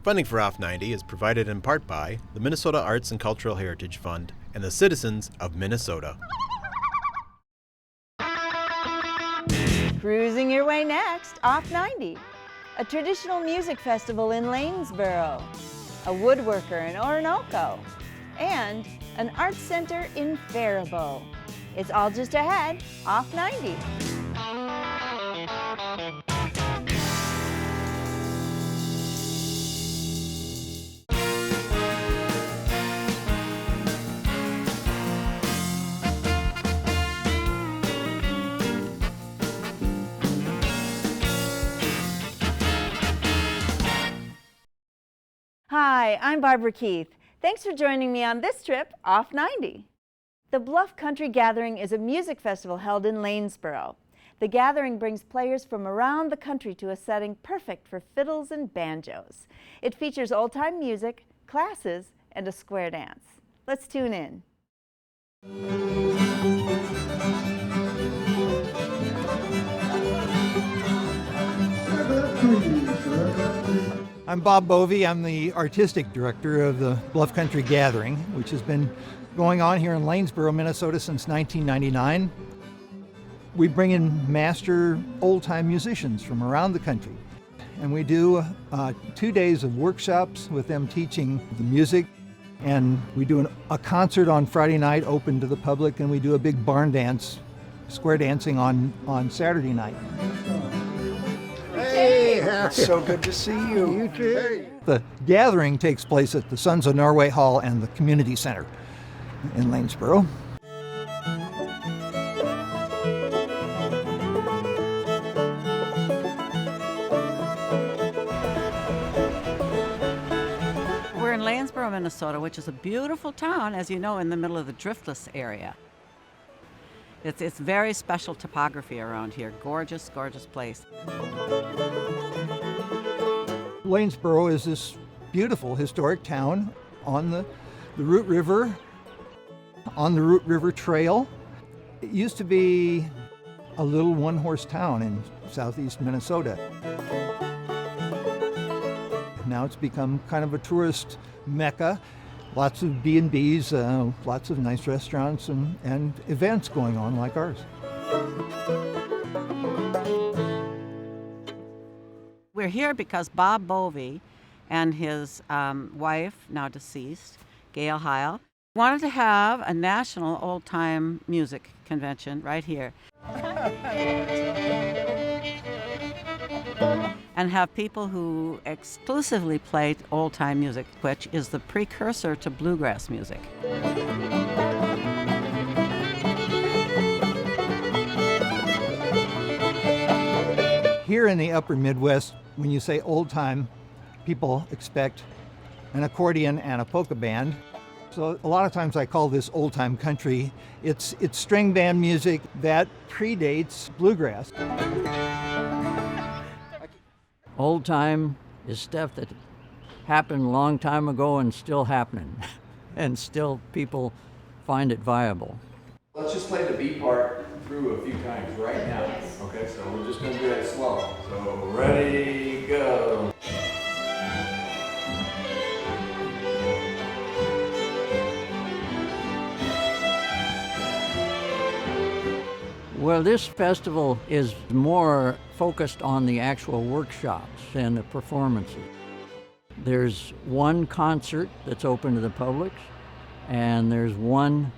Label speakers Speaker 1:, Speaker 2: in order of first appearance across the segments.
Speaker 1: Funding for Off 90 is provided in part by the Minnesota Arts and Cultural Heritage Fund and the citizens of Minnesota.
Speaker 2: Cruising your way next, Off 90, a traditional music festival in Lanesboro, a woodworker in Oronoco, and an arts center in Faribault. It's all just ahead, Off 90. Hi, I'm Barbara Keith. Thanks for joining me on this trip, Off 90. The Bluff Country Gathering is a music festival held in Lanesboro. The gathering brings players from around the country to a setting perfect for fiddles and banjos. It features old-time music, classes, and a square dance. Let's tune in.
Speaker 3: I'm Bob Bovey. I'm the artistic director of the Bluff Country Gathering, which has been going on here in Lanesboro, Minnesota since 1999. We bring in master old-time musicians from around the country, and we do 2 days of workshops with them teaching the music, and we do a concert on Friday night open to the public, and we do a big barn dance, square dancing on Saturday night.
Speaker 4: Hey, so good to see you. You too. Hey.
Speaker 3: The gathering takes place at the Sons of Norway Hall and the Community Center in Lanesboro.
Speaker 5: We're in Lanesboro, Minnesota, which is a beautiful town, as you know, in the middle of the Driftless area. It's very special topography around here. Gorgeous, gorgeous place.
Speaker 3: Lanesboro is this beautiful historic town on the Root River, on the Root River Trail. It used to be a little one-horse town in southeast Minnesota. Now it's become kind of a tourist mecca. Lots of B&Bs, lots of nice restaurants and events going on like ours.
Speaker 5: We're here because Bob Bovey and his wife, now deceased, Gail Heil, wanted to have a national old-time music convention right here. And have people who exclusively play old-time music, which is the precursor to bluegrass music.
Speaker 3: Here in the upper Midwest, when you say old-time, people expect an accordion and a polka band. So a lot of times I call this old-time country. It's string band music that predates bluegrass.
Speaker 6: Old time is stuff that happened a long time ago and still happening, and still people find it viable.
Speaker 7: Let's just play the B part through a few times right now. Okay, so we're just gonna do that slow. So ready, go.
Speaker 6: Well, this festival is more focused on the actual workshops and the performances. There's one concert that's open to the public, and there's one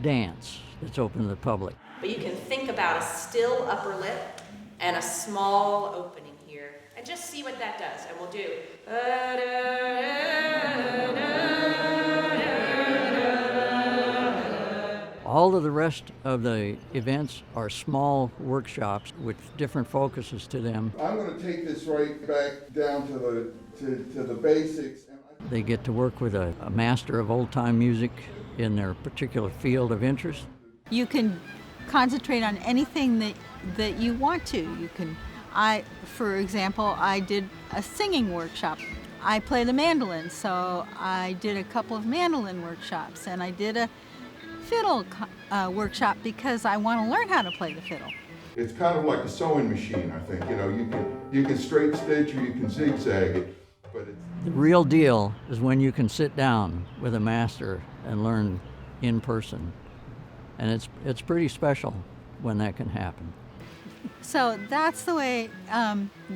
Speaker 6: dance that's open to the public.
Speaker 8: But you can think about a still upper lip and a small opening here, and just see what that does. And we'll do.
Speaker 6: All of the rest of the events are small workshops with different focuses to them.
Speaker 4: I'm going to take this right back down to the basics.
Speaker 6: They get to work with a master of old-time music in their particular field of interest.
Speaker 9: You can concentrate on anything that you want to. For example, I did a singing workshop. I play the mandolin, so I did a couple of mandolin workshops, and I did a fiddle workshop because I want to learn how to play the fiddle.
Speaker 4: It's kind of like a sewing machine, I think. You know, you can straight stitch or you can zigzag it. but it's
Speaker 6: The real deal is when you can sit down with a master and learn in person. And it's pretty special when that can happen.
Speaker 9: So that's the way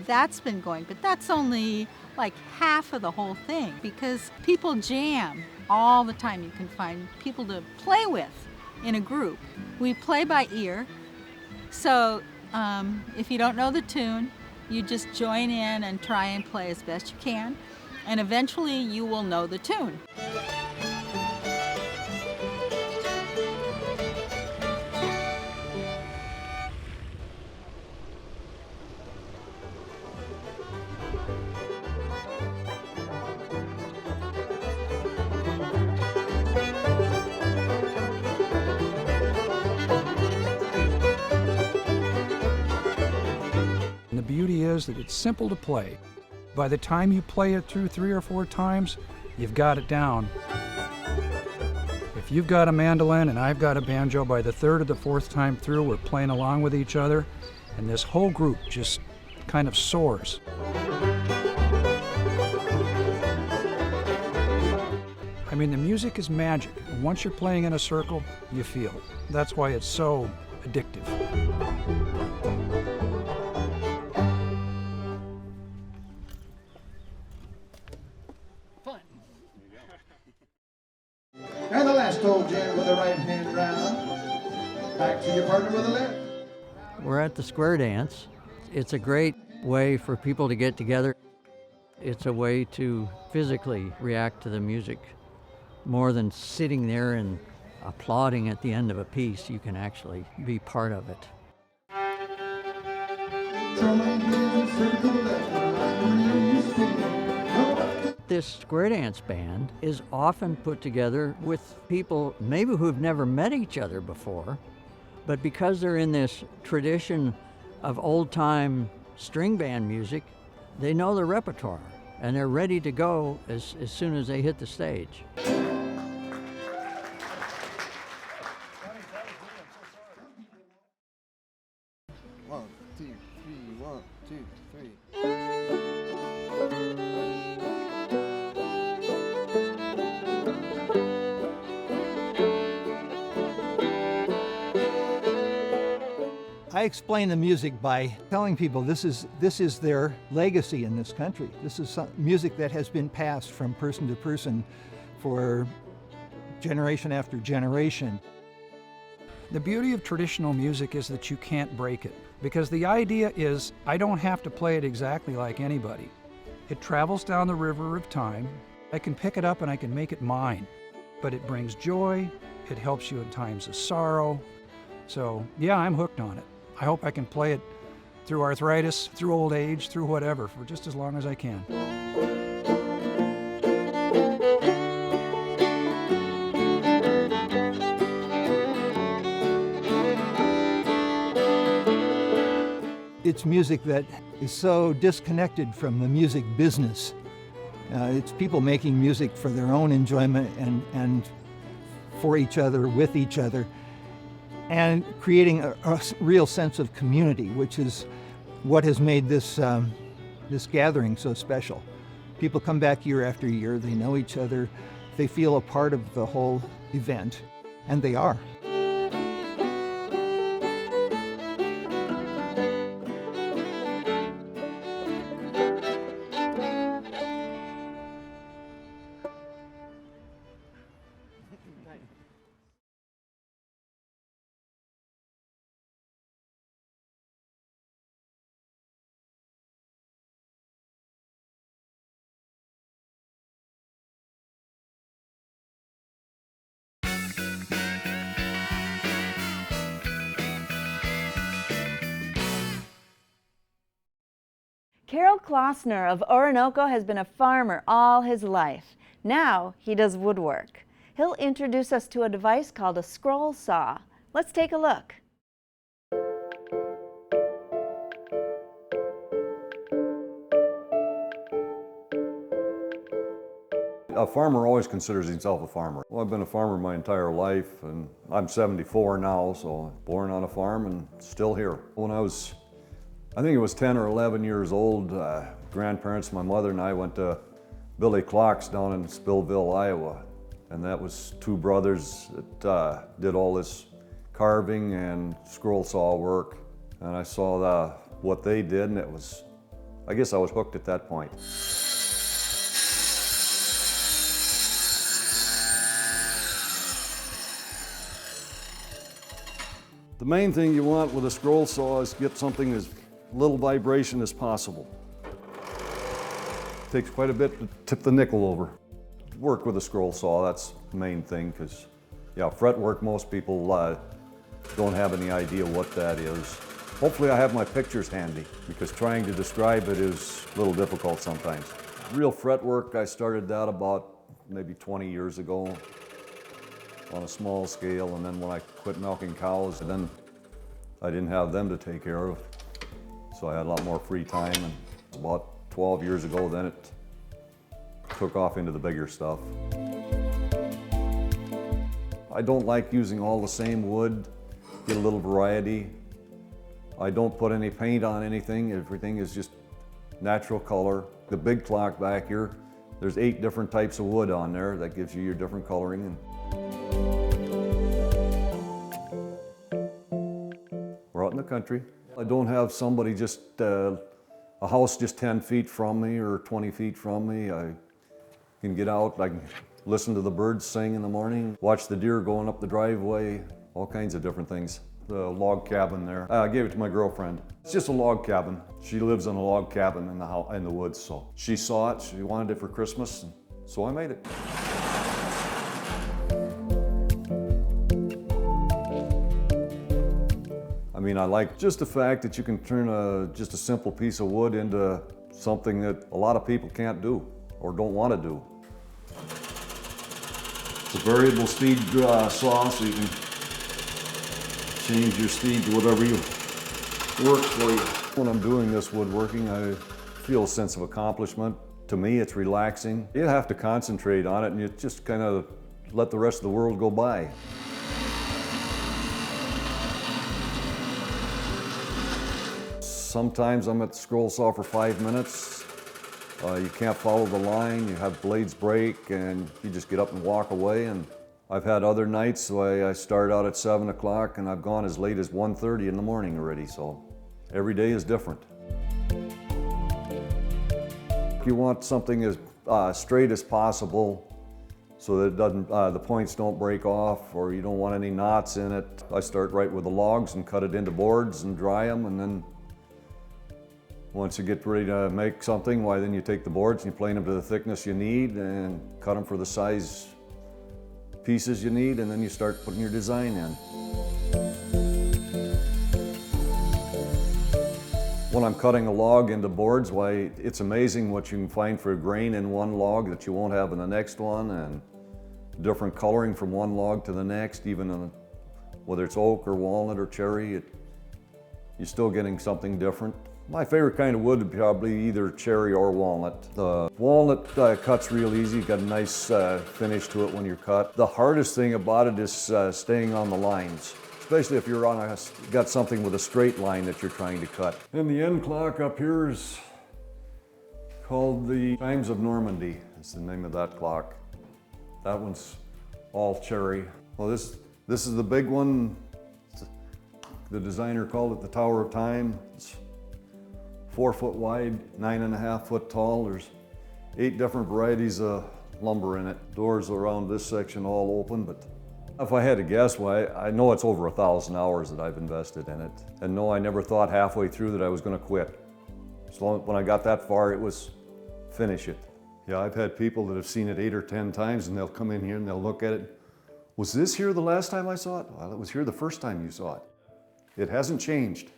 Speaker 9: that's been going, but that's only like half of the whole thing because people jam all the time. You can find people to play with in a group. We play by ear, so if you don't know the tune, you just join in and try and play as best you can, and eventually you will know the tune.
Speaker 10: And the beauty is that it's simple to play. By the time you play it through 3 or 4 times, you've got it down. If you've got a mandolin and I've got a banjo, by the 3rd or the 4th time through, we're playing along with each other, and this whole group just kind of soars. I mean, the music is magic. And once you're playing in a circle, you feel it. That's why it's so addictive.
Speaker 4: And the last toe jam with the right hand round. Back to your partner with the left.
Speaker 6: We're at the square dance. It's a great way for people to get together. It's a way to physically react to the music. More than sitting there and applauding at the end of a piece, you can actually be part of it. This square dance band is often put together with people maybe who've never met each other before, but because they're in this tradition of old-time string band music, they know the repertoire and they're ready to go as soon as they hit the stage.
Speaker 4: One, two, three, 1, 2, 3.
Speaker 3: I explain the music by telling people this is their legacy in this country. This is music that has been passed from person to person for generation after generation.
Speaker 10: The beauty of traditional music is that you can't break it, because the idea is I don't have to play it exactly like anybody. It travels down the river of time. I can pick it up and I can make it mine, but it brings joy. It helps you in times of sorrow. So yeah, I'm hooked on it. I hope I can play it through arthritis, through old age, through whatever, for just as long as I can.
Speaker 3: It's music that is so disconnected from the music business. It's people making music for their own enjoyment and for each other, with each other, and creating a real sense of community, which is what has made this gathering so special. People come back year after year, they know each other, they feel a part of the whole event, and they are.
Speaker 2: Caryl Clossner of Oronoco has been a farmer all his life. Now he does woodwork. He'll introduce us to a device called a scroll saw. Let's take a look.
Speaker 11: A farmer always considers himself a farmer. Well, I've been a farmer my entire life, and I'm 74 now, so born on a farm and still here. When I think it was 10 or 11 years old, grandparents, my mother and I went to Billy Clocks down in Spillville, Iowa. And that was two brothers that did all this carving and scroll saw work. And I saw what they did, and I guess I was hooked at that point. The main thing you want with a scroll saw is get something as little vibration as possible. It takes quite a bit to tip the nickel over. Work with a scroll saw, that's the main thing, because fretwork, most people don't have any idea what that is. Hopefully I have my pictures handy, because trying to describe it is a little difficult sometimes. Real fretwork, I started that about maybe 20 years ago on a small scale, and then when I quit milking cows, then I didn't have them to take care of, so I had a lot more free time, and about 12 years ago then it took off into the bigger stuff. I don't like using all the same wood, get a little variety. I don't put any paint on anything, everything is just natural color. The big clock back here, there's 8 different types of wood on there that gives you your different coloring. We're out in the country. I don't have somebody just, a house just 10 feet from me or 20 feet from me. I can get out, I can listen to the birds sing in the morning, watch the deer going up the driveway, all kinds of different things. The log cabin there, I gave it to my girlfriend. It's just a log cabin. She lives in a log cabin in the woods, so she saw it, she wanted it for Christmas, and so I made it. I mean, I like just the fact that you can turn just a simple piece of wood into something that a lot of people can't do or don't want to do. It's a variable speed saw, so you can change your speed to whatever works for you. When I'm doing this woodworking, I feel a sense of accomplishment. To me, it's relaxing. You have to concentrate on it, and you just kind of let the rest of the world go by. Sometimes I'm at the scroll saw for 5 minutes. You can't follow the line, you have blades break, and you just get up and walk away. And I've had other nights where I start out at 7 o'clock and I've gone as late as 1:30 in the morning already, so every day is different. You want something as straight as possible so that it doesn't, the points don't break off, or you don't want any knots in it. I start right with the logs and cut it into boards and dry them, and then once you get ready to make something, then you take the boards and you plane them to the thickness you need and cut them for the size pieces you need, and then you start putting your design in. When I'm cutting a log into boards, it's amazing what you can find for a grain in one log that you won't have in the next one, and different coloring from one log to the next, even whether it's oak or walnut or cherry, you're still getting something different. My favorite kind of wood would be probably either cherry or walnut. The walnut cuts real easy, got a nice finish to it when you're cut. The hardest thing about it is staying on the lines, especially if you're got something with a straight line that you're trying to cut. And the end clock up here is called the Chimes of Normandy. That's the name of that clock. That one's all cherry. Well, this is the big one. The designer called it the Tower of Time. It's 4 foot wide, 9.5 foot tall. There's 8 different varieties of lumber in it. Doors around this section all open, but if I had to guess, I know it's over 1,000 hours that I've invested in it. And no, I never thought halfway through that I was gonna quit. So when I got that far, it was finish it. Yeah, I've had people that have seen it 8 or 10 times, and they'll come in here and they'll look at it. Was this here the last time I saw it? Well, it was here the first time you saw it. It hasn't changed.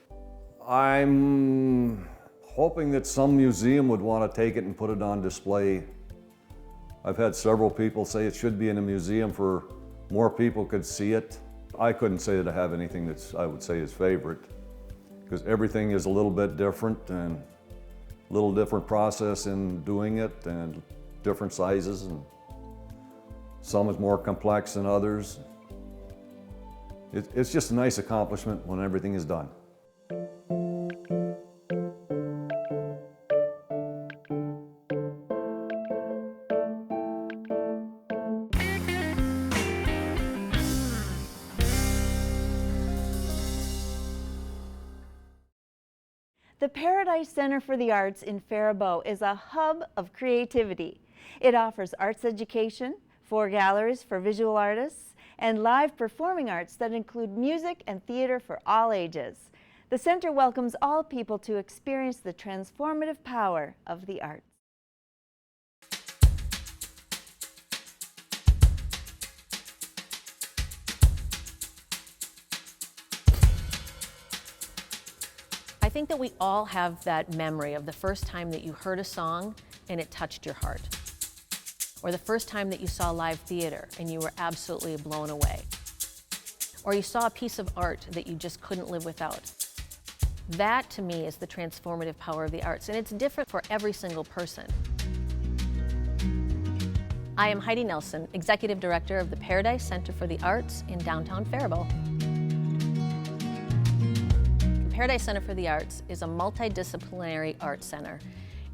Speaker 11: I'm hoping that some museum would want to take it and put it on display. I've had several people say it should be in a museum for more people could see it. I couldn't say that I have anything that I would say is favorite, because everything is a little bit different and a little different process in doing it, and different sizes, and some is more complex than others. It's just a nice accomplishment when everything is done.
Speaker 2: The Paradise Center for the Arts in Faribault is a hub of creativity. It offers arts education, 4 galleries for visual artists, and live performing arts that include music and theater for all ages. The center welcomes all people to experience the transformative power of the arts.
Speaker 8: I think that we all have that memory of the first time that you heard a song and it touched your heart. Or the first time that you saw live theater and you were absolutely blown away. Or you saw a piece of art that you just couldn't live without. That, to me, is the transformative power of the arts, and it's different for every single person. I am Heidi Nelson, Executive Director of the Paradise Center for the Arts in downtown Faribault. Paradise Center for the Arts is a multidisciplinary art center.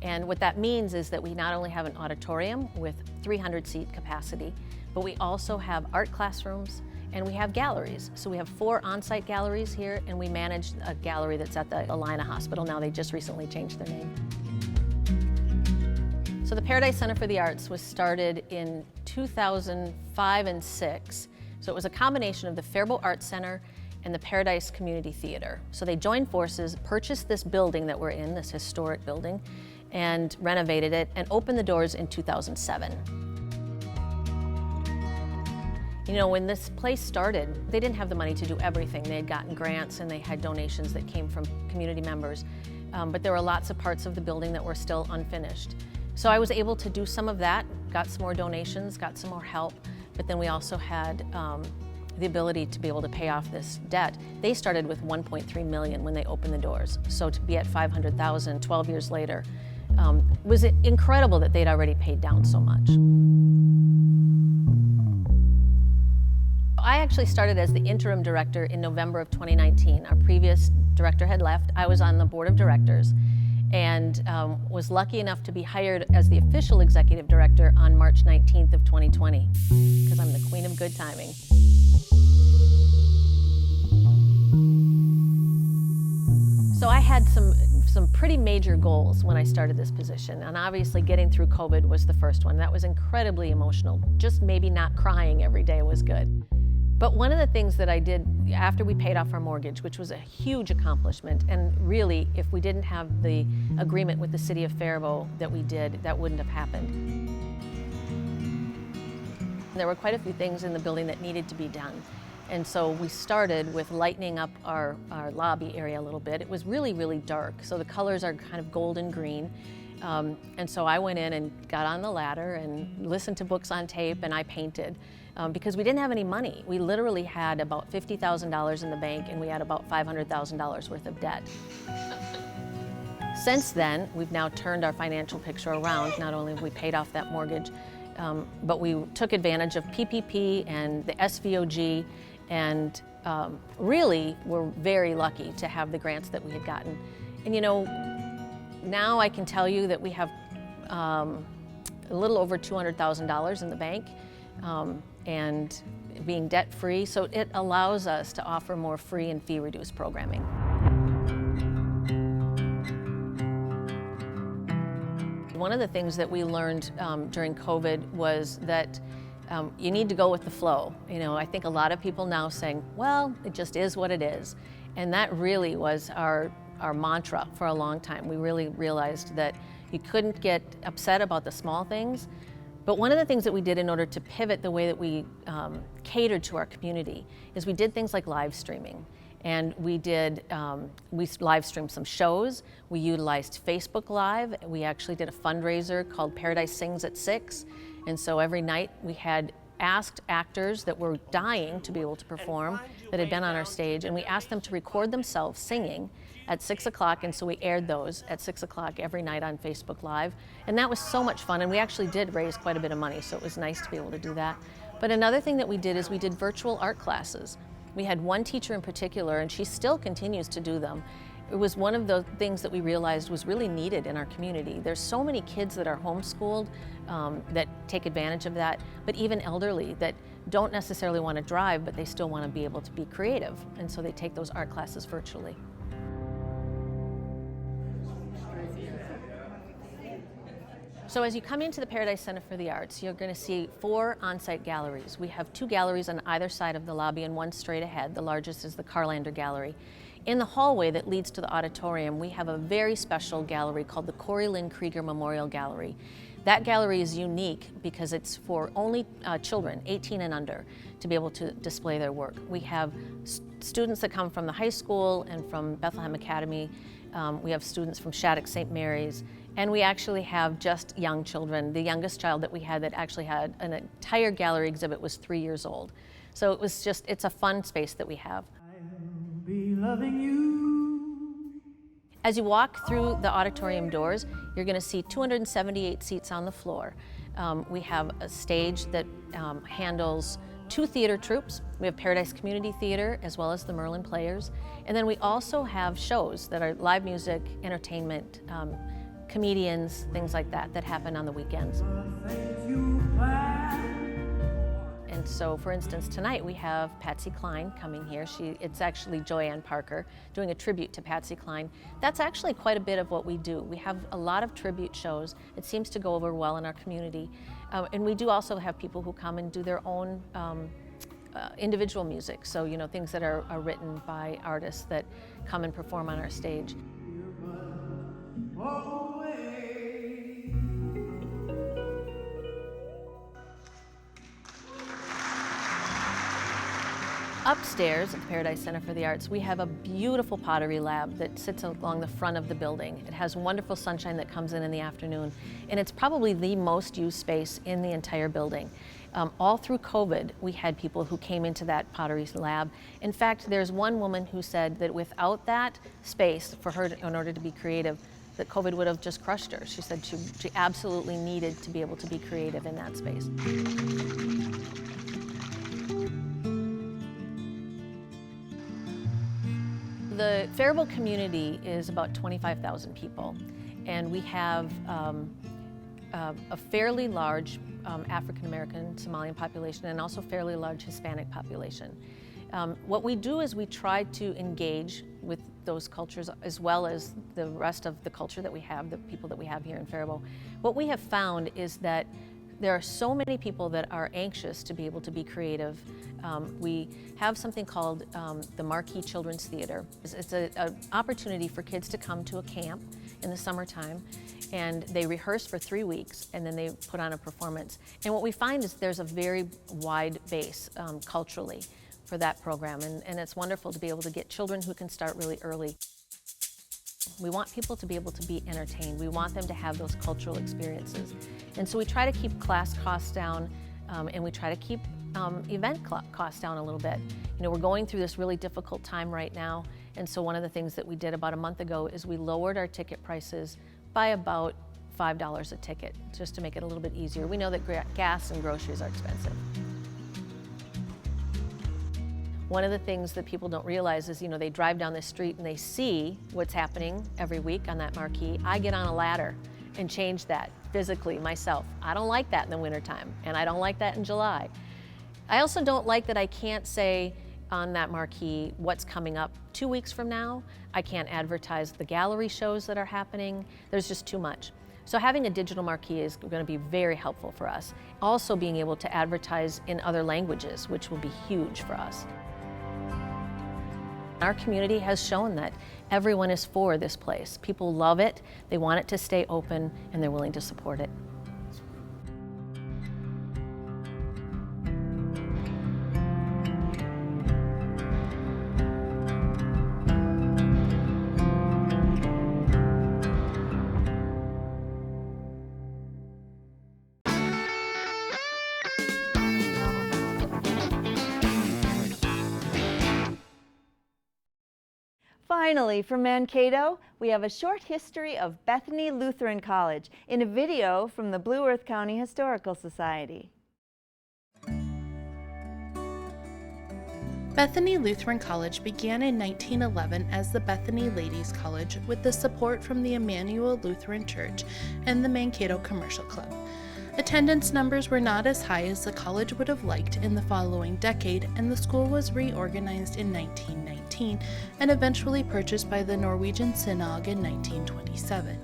Speaker 8: And what that means is that we not only have an auditorium with 300-seat capacity, but we also have art classrooms and we have galleries. So we have 4 on-site galleries here, and we manage a gallery that's at the Alina Hospital. Now they just recently changed their name. So the Paradise Center for the Arts was started in 2005 and 6. So it was a combination of the Faribault Arts Center and the Paradise Community Theater. So they joined forces, purchased this building that we're in, this historic building, and renovated it and opened the doors in 2007. You know, when this place started, they didn't have the money to do everything. They had gotten grants and they had donations that came from community members, but there were lots of parts of the building that were still unfinished. So I was able to do some of that, got some more donations, got some more help, but then we also had the ability to be able to pay off this debt. They started with $1.3 million when they opened the doors. So to be at $500,000 12 years later was incredible that they'd already paid down so much. I actually started as the interim director in November of 2019. Our previous director had left. I was on the board of directors and was lucky enough to be hired as the official executive director on March 19th of 2020, because I'm the queen of good timing. So I had some pretty major goals when I started this position, and obviously getting through COVID was the first one. That was incredibly emotional. Just maybe not crying every day was good. But one of the things that I did after we paid off our mortgage, which was a huge accomplishment, and really, if we didn't have the agreement with the city of Faribault that we did, that wouldn't have happened. There were quite a few things in the building that needed to be done. And so we started with lightening up our lobby area a little bit. It was really, really dark, so the colors are kind of golden green. And so I went in and got on the ladder and listened to books on tape, and I painted. Because we didn't have any money. We literally had about $50,000 in the bank, and we had about $500,000 worth of debt. Since then, we've now turned our financial picture around. Not only have we paid off that mortgage, but we took advantage of PPP and the SVOG, and really were very lucky to have the grants that we had gotten. And you know, now I can tell you that we have a little over $200,000 in the bank, and being debt-free, so it allows us to offer more free and fee-reduced programming. One of the things that we learned during COVID was that you need to go with the flow. You know, I think a lot of people now saying, well, it just is what it is. And that really was our mantra for a long time. We really realized that you couldn't get upset about the small things. But one of the things that we did in order to pivot the way that we catered to our community is we did things like live streaming. And we live streamed some shows. We utilized Facebook Live. We actually did a fundraiser called Paradise Sings at 6. And so every night we had asked actors that were dying to be able to perform, that had been on our stage, and we asked them to record themselves singing at 6 o'clock, and so we aired those at 6 o'clock every night on Facebook Live. And that was so much fun, and we actually did raise quite a bit of money, so it was nice to be able to do that. But another thing that we did is we did virtual art classes. We had one teacher in particular, and she still continues to do them. It was one of the things that we realized was really needed in our community. There's so many kids that are homeschooled that take advantage of that, but even elderly that don't necessarily want to drive, but they still want to be able to be creative. And so they take those art classes virtually. So as you come into the Paradise Center for the Arts, you're going to see 4 on-site galleries. We have 2 galleries on either side of the lobby and 1 straight ahead. The largest is the Carlander Gallery. In the hallway that leads to the auditorium, we have a very special gallery called the Corey Lynn Krieger Memorial Gallery. That gallery is unique because it's for only children, 18 and under, to be able to display their work. We have students that come from the high school and from Bethlehem Academy. We have students from Shattuck St. Mary's, and we actually have just young children. The youngest child that we had that actually had an entire gallery exhibit was 3 years old. So it was just, it's a fun space that we have. I'll be loving you. As you walk through the auditorium doors, you're going to see 278 seats on the floor. We have a stage that handles 2 theater troupes. We have Paradise Community Theater as well as the Merlin Players. And then we also have shows that are live music, entertainment, comedians, things like that, that happen on the weekends. And so, for instance, tonight we have Patsy Cline coming here. It's actually Joanne Parker doing a tribute to Patsy Cline. That's actually quite a bit of what we do. We have a lot of tribute shows. It seems to go over well in our community. And we do also have people who come and do their own individual music. So, you know, things that are written by artists that come and perform on our stage. Upstairs at the Paradise Center for the Arts, we have a beautiful pottery lab that sits along the front of the building. It has wonderful sunshine that comes in the afternoon, and it's probably the most used space in the entire building. All through COVID, we had people who came into that pottery lab. In fact, there's one woman who said that without that space for her, in order to be creative, that COVID would have just crushed her. She said she absolutely needed to be able to be creative in that space. The Faribault community is about 25,000 people, and we have a fairly large African American Somalian population and also fairly large Hispanic population. What we do is we try to engage with those cultures as well as the rest of the culture that we have, the people that we have here in Faribault. What we have found is that there are so many people that are anxious to be able to be creative. We have something called the Marquee Children's Theater. It's an opportunity for kids to come to a camp in the summertime, and they rehearse for 3 weeks, and then they put on a performance. And what we find is there's a very wide base culturally for that program, and it's wonderful to be able to get children who can start really early. We want people to be able to be entertained. We want them to have those cultural experiences. And so we try to keep class costs down, and we try to keep event costs down a little bit. You know, we're going through this really difficult time right now, and so one of the things that we did about a month ago is we lowered our ticket prices by about $5 a ticket, just to make it a little bit easier. We know that gas and groceries are expensive. One of the things that people don't realize is, you know, they drive down the street and they see what's happening every week on that marquee. I get on a ladder and change that physically myself. I don't like that in the wintertime, and I don't like that in July. I also don't like that I can't say on that marquee what's coming up 2 weeks from now. I can't advertise the gallery shows that are happening. There's just too much. So having a digital marquee is going to be very helpful for us. Also being able to advertise in other languages, which will be huge for us. Our community has shown that everyone is for this place. People love it, they want it to stay open, and they're willing to support it.
Speaker 2: Finally, from Mankato, we have a short history of Bethany Lutheran College in a video from the Blue Earth County Historical Society.
Speaker 12: Bethany Lutheran College began in 1911 as the Bethany Ladies College with the support from the Emmanuel Lutheran Church and the Mankato Commercial Club. Attendance numbers were not as high as the college would have liked in the following decade, and the school was reorganized in 1919 and eventually purchased by the Norwegian Synagogue in 1927.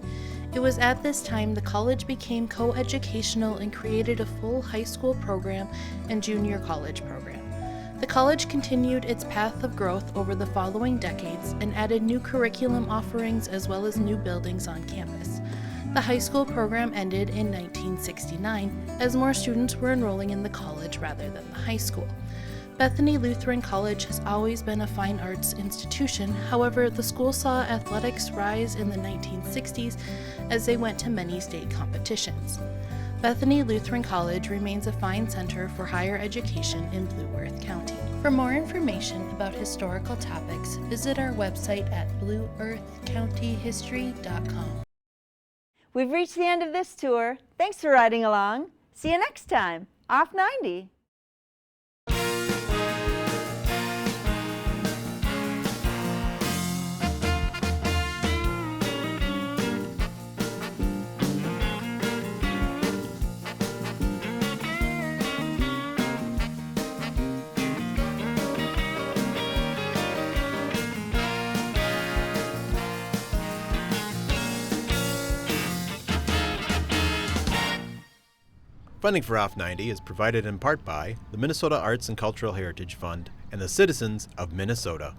Speaker 12: It was at this time the college became co-educational and created a full high school program and junior college program. The college continued its path of growth over the following decades and added new curriculum offerings as well as new buildings on campus. The high school program ended in 1969 as more students were enrolling in the college rather than the high school. Bethany Lutheran College has always been a fine arts institution. However, the school saw athletics rise in the 1960s as they went to many state competitions. Bethany Lutheran College remains a fine center for higher education in Blue Earth County. For more information about historical topics, visit our website at blueearthcountyhistory.com.
Speaker 2: We've reached the end of this tour. Thanks for riding along. See you next time, off 90.
Speaker 1: Funding for Off 90 is provided in part by the Minnesota Arts and Cultural Heritage Fund and the citizens of Minnesota.